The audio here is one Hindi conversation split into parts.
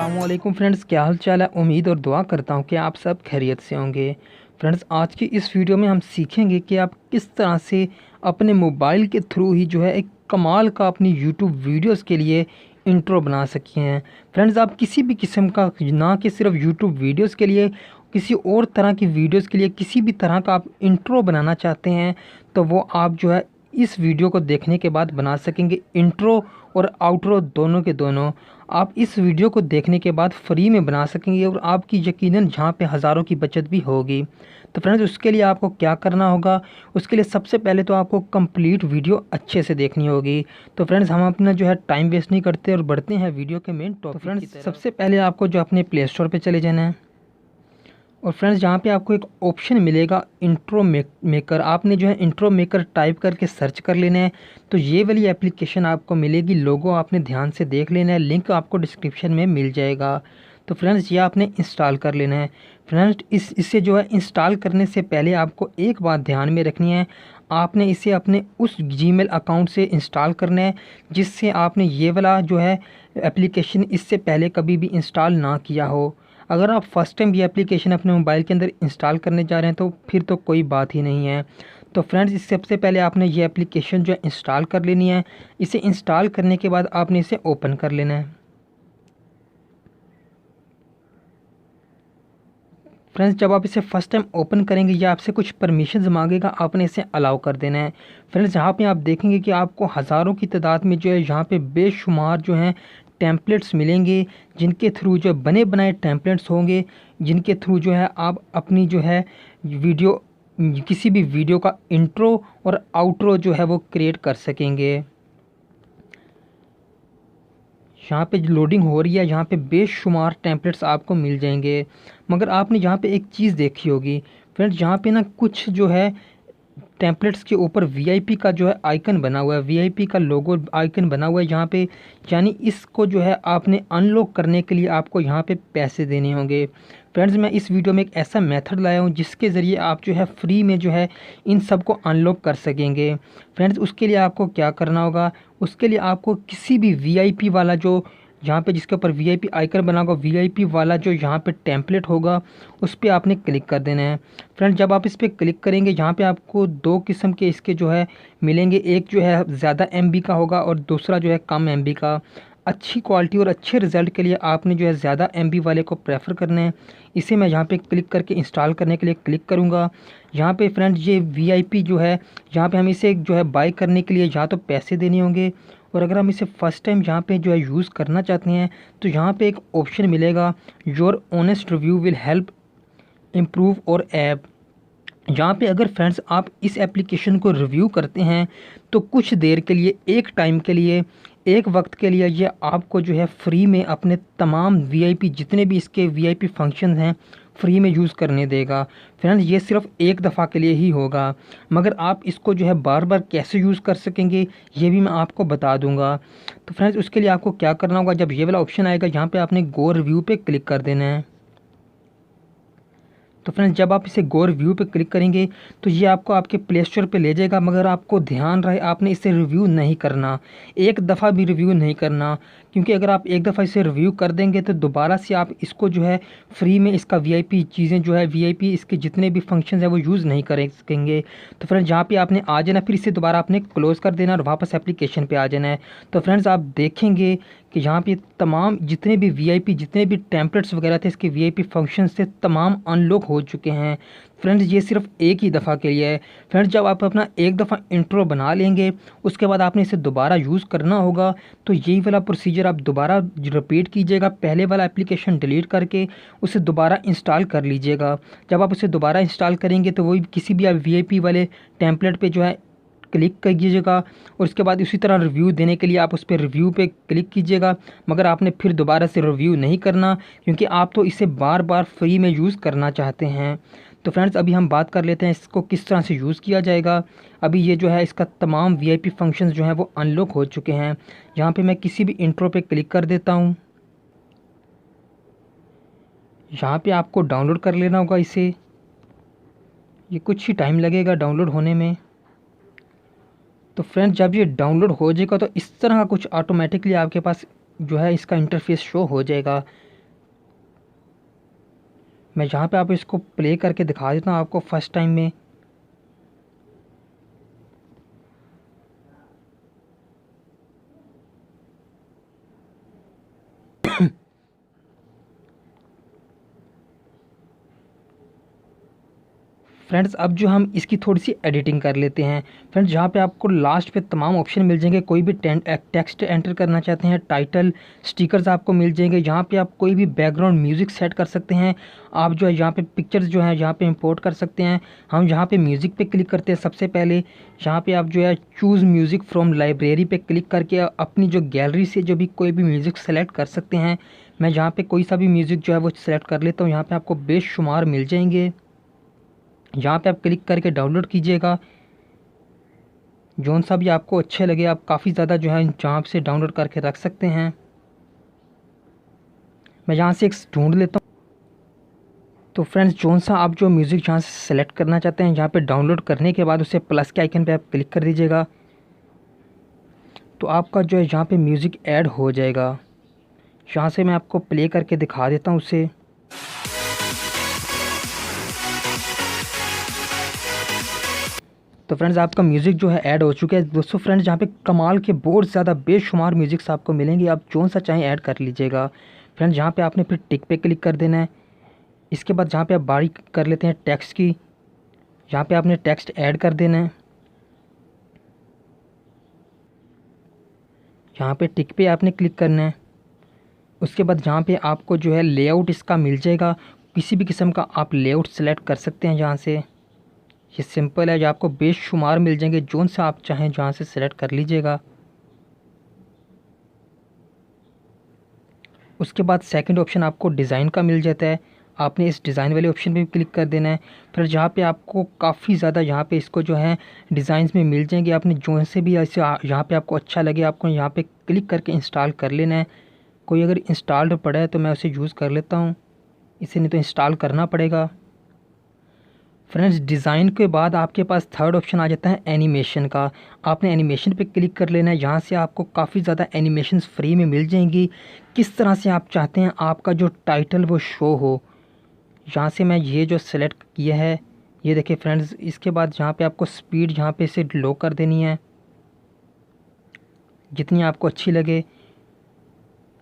अस्सलामुअलैकुम फ्रेंड्स, क्या हाल चाल है। उम्मीद और दुआ करता हूँ कि आप सब खैरियत से होंगे। फ्रेंड्स, आज की इस वीडियो में हम सीखेंगे कि आप किस तरह से अपने मोबाइल के थ्रू ही जो है एक कमाल का अपनी यूट्यूब वीडियोस के लिए इंट्रो बना सके हैं। फ्रेंड्स, आप किसी भी किस्म का, ना कि सिर्फ यूट्यूब वीडियोस के लिए, किसी और तरह की वीडियोस के लिए किसी भी तरह का आप इंट्रो बनाना चाहते हैं तो वो आप जो है इस वीडियो को देखने के बाद बना सकेंगे। इंट्रो और आउट्रो दोनों के दोनों आप इस वीडियो को देखने के बाद फ्री में बना सकेंगे और आपकी यकीनन जहाँ पे हज़ारों की बचत भी होगी। तो फ्रेंड्स, उसके लिए आपको क्या करना होगा, उसके लिए सबसे पहले तो आपको कंप्लीट वीडियो अच्छे से देखनी होगी। तो फ्रेंड्स, हम अपना जो है टाइम वेस्ट नहीं करते और बढ़ते हैं वीडियो के मेन टॉपिक की तरफ। फ्रेंड्स, सबसे पहले आपको जो अपने प्ले स्टोर पर चले जाना है और फ्रेंड्स जहाँ पे आपको एक ऑप्शन मिलेगा इंट्रो मेकर, आपने जो है इंट्रो मेकर टाइप करके सर्च कर लेना है। तो ये वाली एप्लीकेशन आपको मिलेगी, लोगो आपने ध्यान से देख लेना है, लिंक आपको डिस्क्रिप्शन में मिल जाएगा। तो फ्रेंड्स, ये आपने इंस्टॉल कर लेना है। फ्रेंड्स, इसे जो है इंस्टॉल करने से पहले आपको एक बात ध्यान में रखनी है, आपने इसे अपने उस जीमेल अकाउंट से इंस्टॉल करना है जिससे आपने ये वाला जो है एप्लीकेशन इससे पहले कभी भी इंस्टॉल ना किया हो। अगर आप फर्स्ट टाइम ये एप्लीकेशन अपने मोबाइल के अंदर इंस्टॉल करने जा रहे हैं तो फिर तो कोई बात ही नहीं है। तो फ्रेंड्स, इससे सबसे पहले आपने ये एप्लीकेशन जो है इंस्टॉल कर लेनी है। इसे इंस्टॉल करने के बाद आपने इसे ओपन कर लेना है। फ्रेंड्स, जब आप इसे फर्स्ट टाइम ओपन करेंगे या आपसे कुछ परमिशंस मांगेगा, आपने इसे अलाउ कर देना है। फ्रेंड्स, यहाँ पे आप देखेंगे कि आपको हज़ारों की तादाद में जो है यहाँ पे बेशुमार जो हैं टेम्पलेट्स मिलेंगे, जिनके थ्रू जो बने बनाए टेम्पलेट्स होंगे, जिनके थ्रू जो है आप अपनी जो है वीडियो, किसी भी वीडियो का इंट्रो और आउट्रो जो है वो क्रिएट कर सकेंगे। यहाँ पे लोडिंग हो रही है, यहाँ पे बेशुमार टेम्पलेट्स आपको मिल जाएंगे। मगर आपने यहाँ पे एक चीज़ देखी होगी फ्रेंड्स, यहाँ पे ना कुछ जो है टेम्पलेट्स के ऊपर वीआईपी का जो है आइकन बना हुआ है, वीआईपी का लोगो आइकन बना हुआ है यहाँ पे, यानी इसको जो है आपने अनलॉक करने के लिए आपको यहाँ पे पैसे देने होंगे। फ्रेंड्स, मैं इस वीडियो में एक ऐसा मेथड लाया हूँ जिसके ज़रिए आप जो है फ्री में जो है इन सब को अनलॉक कर सकेंगे। फ्रेंड्स, उसके लिए आपको क्या करना होगा, उसके लिए आपको किसी भी वीआईपी वाला जो यहाँ पे जिसके ऊपर वीआईपी आइकन बना होगा, वीआईपी वाला जो यहाँ पे टेम्पलेट होगा उस पर आपने क्लिक कर देना है। फ्रेंड्स, जब आप इस पर क्लिक करेंगे, यहाँ पे आपको दो किस्म के इसके जो है मिलेंगे, एक जो है ज़्यादा एमबी का होगा और दूसरा जो है कम एमबी का। अच्छी क्वालिटी और अच्छे रिज़ल्ट के लिए आपने जो है ज़्यादा एमबी वाले को प्रेफर करना है। इसे मैं यहाँ पे क्लिक करके इंस्टॉल करने के लिए क्लिक करूँगा। यहाँ पे फ्रेंड्स, ये वीआईपी जो है, यहाँ पे हम इसे जो है बाय करने के लिए या तो पैसे देने होंगे, और अगर हम इसे फ़र्स्ट टाइम यहाँ पे जो है यूज़ करना चाहते हैं तो यहाँ पे एक ऑप्शन मिलेगा, your honest review will help improve और ऐप। यहाँ पे अगर फ्रेंड्स आप इस एप्लीकेशन को रिव्यू करते हैं तो कुछ देर के लिए, एक टाइम के लिए, एक वक्त के लिए ये आपको जो है फ्री में अपने तमाम वीआईपी, जितने भी इसके वीआईपी फंक्शन हैं, फ्री में यूज़ करने देगा। फ्रेंड्स, ये सिर्फ एक दफ़ा के लिए ही होगा, मगर आप इसको जो है बार बार कैसे यूज़ कर सकेंगे ये भी मैं आपको बता दूंगा। तो फ्रेंड्स, उसके लिए आपको क्या करना होगा, जब ये वाला ऑप्शन आएगा यहाँ पे आपने गो रिव्यू पे क्लिक कर देना है। तो फ्रेंड्स, जब आप इसे गो रिव्यू पे क्लिक करेंगे तो ये आपको आपके प्ले स्टोर पे ले जाएगा, मगर आपको ध्यान रहे आपने इसे रिव्यू नहीं करना, एक दफ़ा भी रिव्यू नहीं करना, क्योंकि अगर आप एक दफ़ा इसे रिव्यू कर देंगे तो दोबारा से आप इसको जो है फ्री में इसका वीआईपी चीज़ें जो है, वीआईपी इसके जितने भी फंक्शन हैं वो यूज़ नहीं कर सकेंगे। तो फ्रेंड्स, यहाँ पे आपने आ जाना, फिर इसे दोबारा आपने क्लोज़ कर देना और वापस एप्लीकेशन पे आ जाना है। तो फ्रेंड्स, आप देखेंगे कि यहाँ पे तमाम जितने भी वीआईपी, जितने भी टेम्पलेट्स वगैरह थे, इसके वीआईपी फंक्शन से तमाम अनलॉक हो चुके हैं। फ्रेंड्स, ये सिर्फ एक ही दफ़ा के लिए है। फ्रेंड्स, जब आप अपना एक दफ़ा इंट्रो बना लेंगे उसके बाद आपने इसे दोबारा यूज़ करना होगा, तो यही वाला प्रोसीजर आप दोबारा रिपीट कीजिएगा। पहले वाला एप्लीकेशन डिलीट करके उसे दोबारा इंस्टॉल कर लीजिएगा। जब आप उसे दोबारा इंस्टॉल करेंगे तो वही किसी भी आप वीआईपी वाले टेम्पलेट पे जो है क्लिक कीजिएगा और उसके बाद उसी तरह रिव्यू देने के लिए आप उस पर रिव्यू पे क्लिक कीजिएगा, मगर आपने फिर दोबारा से रिव्यू नहीं करना, क्योंकि आप तो इसे बार बार फ्री में यूज़ करना चाहते हैं। तो फ्रेंड्स, अभी हम बात कर लेते हैं इसको किस तरह से यूज़ किया जाएगा। अभी ये जो है इसका तमाम वीआईपी फंक्शंस जो हैं वो अनलॉक हो चुके हैं। यहाँ पे मैं किसी भी इंट्रो पे क्लिक कर देता हूँ। यहाँ पे आपको डाउनलोड कर लेना होगा इसे, ये कुछ ही टाइम लगेगा डाउनलोड होने में। तो फ्रेंड्स, जब ये डाउनलोड हो जाएगा तो इस तरह का कुछ ऑटोमेटिकली आपके पास जो है इसका इंटरफेस शो हो जाएगा। मैं यहाँ पे आप इसको प्ले करके दिखा देता हूँ आपको फर्स्ट टाइम में। फ्रेंड्स अब जो हम इसकी थोड़ी सी एडिटिंग कर लेते हैं। फ्रेंड्स जहाँ पे आपको लास्ट पे तमाम ऑप्शन मिल जाएंगे, कोई भी टेक्स्ट एंटर करना चाहते हैं, टाइटल, स्टिकर्स आपको मिल जाएंगे। यहाँ पे आप कोई भी बैकग्राउंड म्यूज़िक सेट कर सकते हैं। आप जो है यहाँ पे पिक्चर्स जो है यहाँ पे इंपोर्ट कर सकते हैं। हम यहाँ पे म्यूज़िक पे क्लिक करते हैं सबसे पहले। यहाँ पे आप जो है चूज़ म्यूज़िक फ्रॉम लाइब्रेरी पे क्लिक करके अपनी जो गैलरी से जो भी कोई भी म्यूज़िक सेलेक्ट कर सकते हैं। मैं यहाँ पे कोई सा भी म्यूज़िक जो है वो सेलेक्ट कर लेता हूँ। यहाँ पे आपको बेशुमार मिल जाएंगे। यहाँ पे आप क्लिक करके डाउनलोड कीजिएगा, जौन सा भी आपको अच्छे लगे। आप काफ़ी ज़्यादा जो है जहाँ से डाउनलोड करके रख सकते हैं। मैं यहाँ से एक ढूंढ लेता हूँ। तो फ्रेंड्स जौन सा आप जो म्यूज़िक जहाँ से सेलेक्ट करना चाहते हैं, यहाँ पे डाउनलोड करने के बाद उसे प्लस के आइकन पे आप क्लिक कर दीजिएगा, तो आपका जो है यहाँ पे म्यूज़िक ऐड हो जाएगा। यहाँ से मैं आपको प्ले करके दिखा देता हूँ उसे। तो फ्रेंड्स आपका म्यूज़िक जो है ऐड हो चुका है। दोस्तों फ्रेंड्स यहाँ पे कमाल के बहुत ज़्यादा बेशुमार म्यूज़िक्स आपको मिलेंगे, आप कौन सा चाहें ऐड कर लीजिएगा। फ्रेंड्स यहाँ पे आपने फिर टिक पे क्लिक कर देना है। इसके बाद जहाँ पे आप बारी कर लेते हैं टेक्स्ट की, यहाँ पे आपने टेक्स्ट ऐड कर देना है। यहाँ पे टिक पे आपने क्लिक करना है। उसके बाद यहाँ पे आपको जो है लेआउट इसका मिल जाएगा, किसी भी किस्म का आप लेआउट सेलेक्ट कर सकते हैं। यहाँ से ये सिंपल है, जो आपको बेशुमार मिल जाएंगे, जोन सा आप चाहें जहाँ से सेलेक्ट कर लीजिएगा। उसके बाद सेकंड ऑप्शन आपको डिज़ाइन का मिल जाता है, आपने इस डिज़ाइन वाले ऑप्शन पे भी क्लिक कर देना है। फिर जहाँ पे आपको काफ़ी ज़्यादा यहाँ पे इसको जो है डिज़ाइंस में मिल जाएंगे, आपने जो से भी ऐसे यहाँ पे आपको अच्छा लगे आपको यहाँ पे क्लिक करके इंस्टॉल कर लेना है। कोई अगर इंस्टॉल्ड पड़ा है तो मैं उसे यूज़ कर लेता हूँ, इसे नहीं तो इंस्टॉल करना पड़ेगा। फ्रेंड्स डिज़ाइन के बाद आपके पास थर्ड ऑप्शन आ जाता है एनिमेशन का। आपने एनिमेशन पे क्लिक कर लेना है। यहाँ से आपको काफ़ी ज़्यादा एनिमेशंस फ्री में मिल जाएंगी, किस तरह से आप चाहते हैं आपका जो टाइटल वो शो हो। यहाँ से मैं ये जो सेलेक्ट किया है, ये देखिए फ्रेंड्स। इसके बाद यहाँ पे आपको स्पीड यहाँ पे इसे लो कर देनी है, जितनी आपको अच्छी लगे।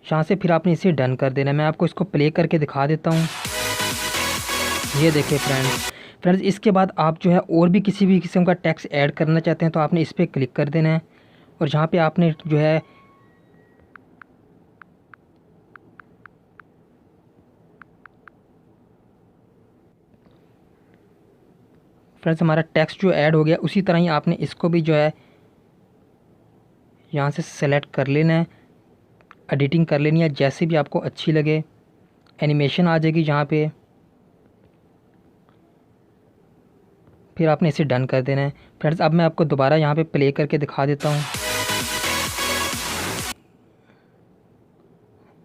यहाँ से फिर आपने इसे डन कर देना है। मैं आपको इसको प्ले करके दिखा देता हूँ। ये देखिए फ्रेंड्स इसके बाद आप जो है और भी किसी भी किस्म का टेक्स्ट ऐड करना चाहते हैं तो आपने इस पर क्लिक कर देना है, और जहाँ पे आपने जो है फ्रेंड्स हमारा टेक्स्ट जो ऐड हो गया, उसी तरह ही आपने इसको भी जो है यहाँ से सेलेक्ट कर लेना है, एडिटिंग कर लेनी है जैसे भी आपको अच्छी लगे। एनिमेशन आ जाएगी यहाँ पे, फिर आपने इसे डन कर देना है। फ्रेंड्स अब मैं आपको दोबारा यहाँ पे प्ले करके दिखा देता हूँ।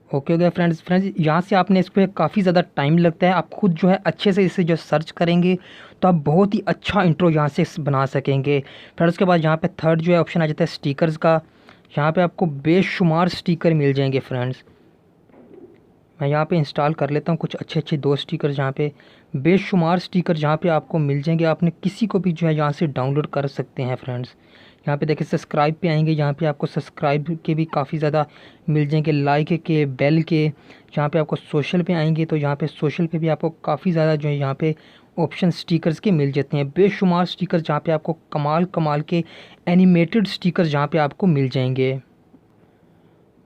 ओके हो गया फ्रेंड्स यहाँ से आपने इस पर काफ़ी ज़्यादा टाइम लगता है। आप खुद जो है अच्छे से इसे जो सर्च करेंगे तो आप बहुत ही अच्छा इंट्रो यहाँ से बना सकेंगे। फिर उसके बाद यहाँ पे थर्ड जो है ऑप्शन आ जाता है स्टिकर्स का। यहाँ पे आपको बेशुमार स्टिकर मिल जाएंगे फ्रेंड्स। मैं यहाँ पे इंस्टॉल कर लेता हूँ कुछ अच्छे अच्छे 2 स्टिकर। यहाँ पे बेशुमार स्टिकर जहाँ पे आपको मिल जाएंगे, आपने किसी को भी जो है यहाँ से डाउनलोड कर सकते हैं फ्रेंड्स। यहाँ पे देखिए सब्सक्राइब पे आएंगे, यहाँ पे आपको सब्सक्राइब के भी काफ़ी ज़्यादा मिल जाएंगे, लाइक के, बेल के। यहाँ पे आपको सोशल पे आएंगे तो यहाँ पे सोशल पे भी आपको काफ़ी ज़्यादा जो है यहाँ पे ऑप्शन स्टिकर्स के मिल जाते हैं। बेशुमार स्टिकर जहाँ पे आपको कमाल कमाल के एनिमेटेड स्टिकर जहाँ पे आपको मिल जाएंगे।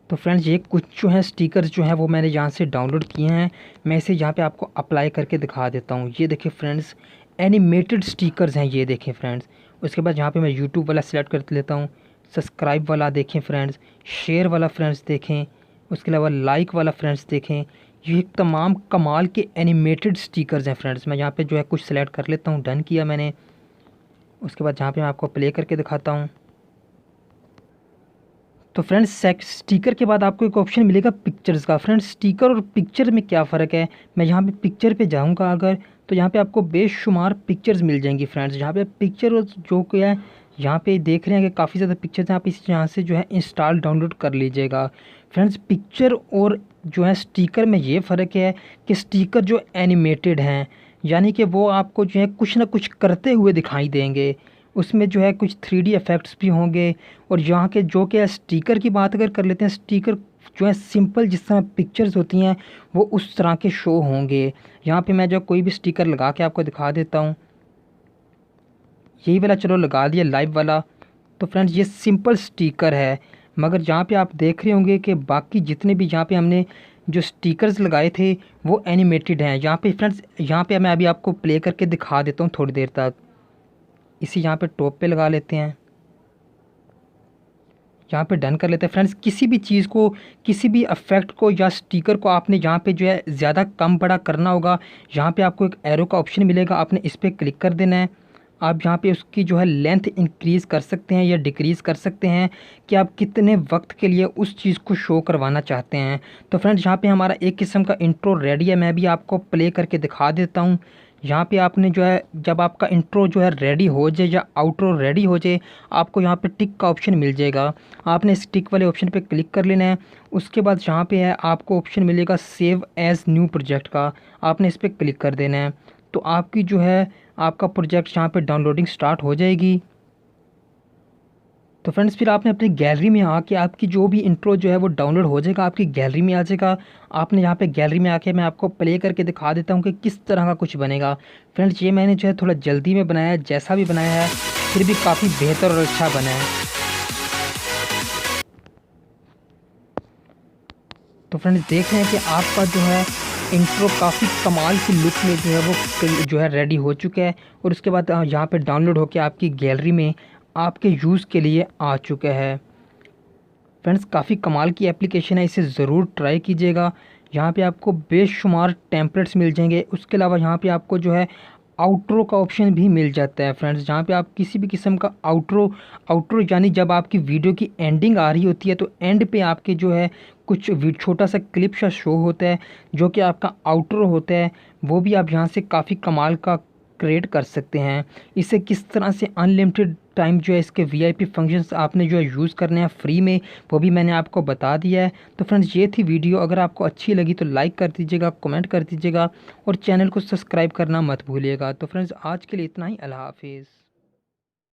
तो फ्रेंड्स ये कुछ जो है स्टिकर्स जो हैं वो मैंने यहाँ से डाउनलोड किए हैं। मैं इसे यहाँ पे आपको अप्लाई करके दिखा देता हूँ। ये देखिए फ्रेंड्स एनिमेटेड स्टिकर्स हैं, ये देखें फ्रेंड्स। उसके बाद यहाँ पे मैं यूट्यूब वाला सेलेक्ट कर लेता हूँ, सब्सक्राइब वाला देखें फ्रेंड्स, शेयर वाला फ्रेंड्स देखें, उसके अलावा लाइक वाला फ्रेंड्स देखें। ये तमाम कमाल के एनिमेटेड स्टिकर्स हैं फ्रेंड्स। मैं यहाँ पे जो है कुछ सेलेक्ट कर लेता हूँ, डन किया मैंने। उसके बाद यहाँ पे मैं आपको प्ले करके दिखाता हूँ। तो फ्रेंड्स स्टिकर के बाद आपको एक ऑप्शन मिलेगा पिक्चर्स का। फ्रेंड्स स्टिकर और पिक्चर में क्या फ़र्क है, मैं यहाँ पे पिक्चर पे जाऊँगा अगर, तो यहाँ पे आपको बेशुमार पिक्चर्स मिल जाएंगी फ्रेंड्स। यहाँ पे पिक्चर जो क्या है यहाँ पे देख रहे हैं कि काफ़ी ज़्यादा पिक्चर्स हैं, आप इस यहाँ से जो है इंस्टॉल डाउनलोड कर लीजिएगा फ्रेंड्स। पिक्चर और जो है स्टिकर में ये फ़र्क है कि स्टिकर जो एनिमेटेड हैं, यानी कि वो आपको जो है कुछ ना कुछ करते हुए दिखाई देंगे। उसमें जो है कुछ 3D इफ़ेक्ट्स भी होंगे। और यहाँ के जो कि स्टिकर की बात अगर कर लेते हैं, स्टिकर जो है सिंपल जिस तरह पिक्चर्स होती हैं वो उस तरह के शो होंगे। यहाँ पे मैं जो कोई भी स्टिकर लगा के आपको दिखा देता हूँ। यही वाला चलो लगा दिया लाइव वाला। तो फ्रेंड्स ये सिंपल स्टिकर है, मगर जहाँ पे आप देख रहे होंगे कि बाकी जितने भी यहाँ पे हमने जो स्टिकर्स लगाए थे वो एनिमेटेड हैं। यहाँ पे फ्रेंड्स, यहाँ पे मैं अभी आपको प्ले करके दिखा देता हूँ थोड़ी देर तक। इसी यहाँ पे टॉप पे लगा लेते हैं, यहाँ पे डन कर लेते हैं। फ्रेंड्स किसी भी चीज़ को, किसी भी इफेक्ट को या स्टिकर को आपने यहाँ पे जो है ज़्यादा कम बड़ा करना होगा, यहाँ पे आपको एक एरो का ऑप्शन मिलेगा, आपने इस पर क्लिक कर देना है। आप यहाँ पे उसकी जो है लेंथ इंक्रीज़ कर सकते हैं या डिक्रीज़ कर सकते हैं कि आप कितने वक्त के लिए उस चीज़ को शो करवाना चाहते हैं। तो फ्रेंड्स यहाँ पे हमारा एक किस्म का इंट्रो रेडी है, मैं भी आपको प्ले करके दिखा देता हूँ। यहाँ पे आपने जो है जब आपका इंट्रो जो है रेडी हो जाए या आउट्रो रेडी हो जाए, आपको यहाँ पे टिक का ऑप्शन मिल जाएगा। आपने इस टिक वाले ऑप्शन पे क्लिक कर लेना है। उसके बाद यहाँ पे है आपको ऑप्शन मिलेगा सेव एज़ न्यू प्रोजेक्ट का, आपने इस पर क्लिक कर देना है। तो आपकी जो है आपका प्रोजेक्ट यहाँ पे डाउनलोडिंग स्टार्ट हो जाएगी। तो फ्रेंड्स फिर आपने अपनी गैलरी में आके आपकी जो भी इंट्रो जो है वो डाउनलोड हो जाएगा, आपकी गैलरी में आ जाएगा। आपने यहाँ पे गैलरी में आके मैं आपको प्ले करके दिखा देता हूँ कि किस तरह का कुछ बनेगा। फ्रेंड्स ये मैंने जो है थोड़ा जल्दी में बनाया है, जैसा भी बनाया है फिर भी काफ़ी बेहतर और अच्छा बना है। तो फ्रेंड्स देख रहे हैं कि आपका जो है इंट्रो काफ़ी कमाल की लुक में जो है वो जो है रेडी हो चुका है। और उसके बाद यहाँ पे डाउनलोड होकर आपकी गैलरी में आपके यूज़ के लिए आ चुका है। फ्रेंड्स काफ़ी कमाल की एप्लीकेशन है, इसे ज़रूर ट्राई कीजिएगा। यहाँ पे आपको बेशुमार टेम्पलेट्स मिल जाएंगे। उसके अलावा यहाँ पे आपको जो है आउट्रो का ऑप्शन भी मिल जाता है फ्रेंड्स, जहाँ पे आप किसी भी किस्म का आउट्रो यानी जब आपकी वीडियो की एंडिंग आ रही होती है तो एंड पे आपके जो है कुछ छोटा सा क्लिप सा शो होता है जो कि आपका आउट्रो होता है, वो भी आप यहाँ से काफ़ी कमाल का क्रिएट कर सकते हैं। इसे किस तरह से अनलिमिटेड टाइम जो है इसके वीआईपी फंक्शंस आपने जो है यूज़ करने हैं फ्री में, वो भी मैंने आपको बता दिया है। तो फ्रेंड्स ये थी वीडियो, अगर आपको अच्छी लगी तो लाइक कर दीजिएगा, कमेंट कर दीजिएगा और चैनल को सब्सक्राइब करना मत भूलिएगा। तो फ्रेंड्स आज के लिए इतना ही, अल्लाह हाफिज़।